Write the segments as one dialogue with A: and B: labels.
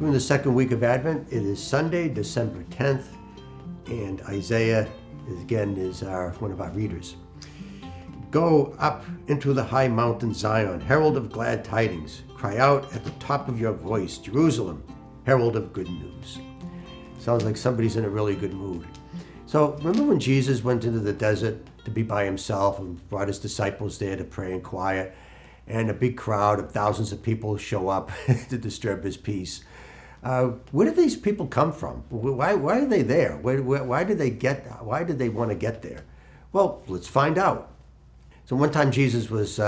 A: We're in the second week of Advent. It is Sunday, December 10th, and Isaiah is one of our readers. Go up into the high mountain Zion, herald of glad tidings. Cry out at the top of your voice, Jerusalem, herald of good news. Sounds like somebody's in a really good mood. So remember when Jesus went into the desert to be by himself and brought his disciples there to pray in quiet, and a big crowd of thousands of people show up to disturb his peace. Where did these people come from? Why are they there? Why did they want to get there? Well, let's find out. So one time Jesus was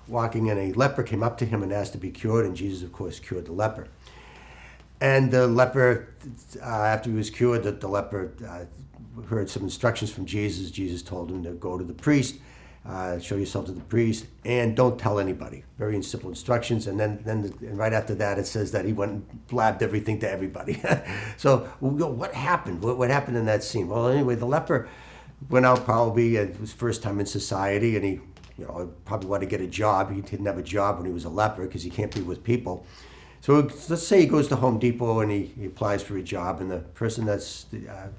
A: walking and a leper came up to him and asked to be cured, and Jesus, of course, cured the leper. And the leper, after he was cured, the leper heard some instructions from Jesus. Jesus told him to go to the priest, show yourself to the priest, and don't tell anybody. Very simple instructions. And then right after that, it says that he went and blabbed everything to everybody. So what happened? What happened in that scene? Well, anyway, the leper went out probably, it was first time in society, and he probably wanted to get a job. He didn't have a job when he was a leper because he can't be with people. So let's say he goes to Home Depot and he applies for a job, and the person that's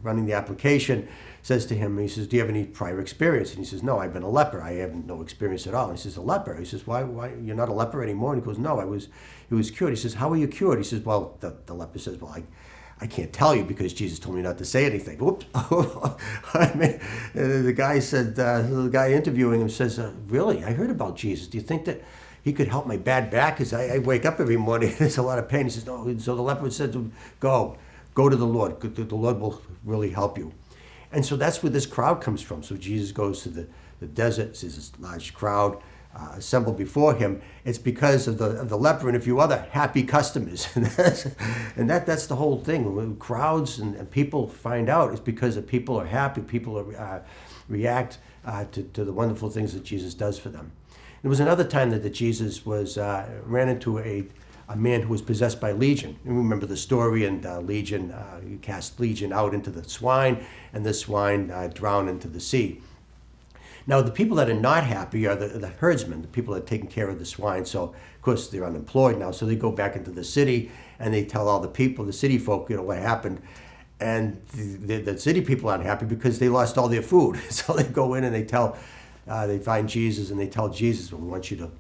A: running the application says to him, he says, do you have any prior experience? And he says, no, I've been a leper. I have no experience at all. And he says, a leper? He says, why you're not a leper anymore? And he goes, no, he was cured. He says, how were you cured? He says, well, the leper says, well, I can't tell you because Jesus told me not to say anything. Whoops. The guy said, the guy interviewing him says, really? I heard about Jesus. Do you think that he could help my bad back? Because I wake up every morning, there's a lot of pain. He says, no. So the leper said, go to the Lord. The Lord will really help you. And so that's where this crowd comes from. So Jesus goes to the desert, sees this large crowd assembled before him. It's because of the leper and a few other happy customers. And that's the whole thing. When crowds and people find out, it's because the people are happy, people react to the wonderful things that Jesus does for them. There was another time that Jesus ran into a man who was possessed by Legion. You remember the story, and Legion, he cast Legion out into the swine, and the swine drowned into the sea. Now, the people that are not happy are the herdsmen, the people that are taking care of the swine. So, of course, they're unemployed now, so they go back into the city, and they tell all the people, the city folk, what happened. And the city people aren't happy because they lost all their food. So they go in and they find Jesus, and they tell Jesus, well, we want you to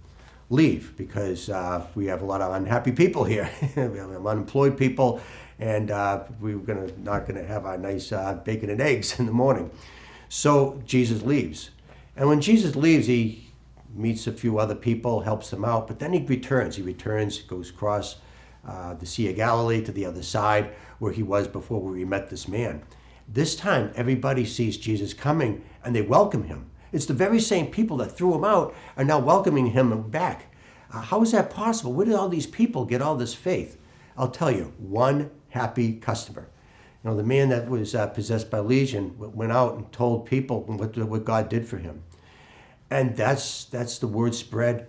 A: leave because we have a lot of unhappy people here. We have unemployed people, and we're not going to have our nice bacon and eggs in the morning. So Jesus leaves. And when Jesus leaves, he meets a few other people, helps them out, but then he returns. Goes across the Sea of Galilee to the other side where he was before where he met this man. This time, everybody sees Jesus coming, and they welcome him. It's the very same people that threw him out are now welcoming him back. How is that possible? Where did all these people get all this faith? I'll tell you, one happy customer. The man that was possessed by Legion went out and told people what God did for him. And that's the word spread.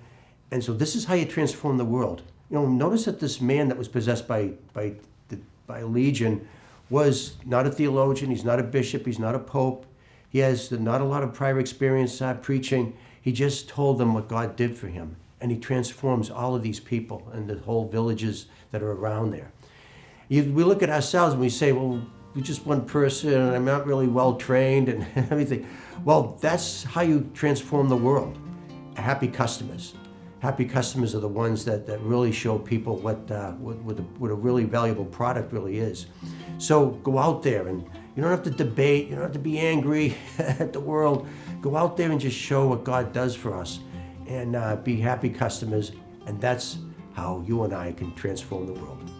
A: And so this is how you transform the world. Notice that this man that was possessed by Legion was not a theologian, he's not a bishop, he's not a pope. He has not a lot of prior experience preaching. He just told them what God did for him. And he transforms all of these people and the whole villages that are around there. We look at ourselves and we say, well, we're just one person and I'm not really well trained and everything. Well, that's how you transform the world. Happy customers. Happy customers are the ones that really show people what a really valuable product really is. So go out there, and you don't have to debate, you don't have to be angry at the world. Go out there and just show what God does for us and be happy customers, and that's how you and I can transform the world.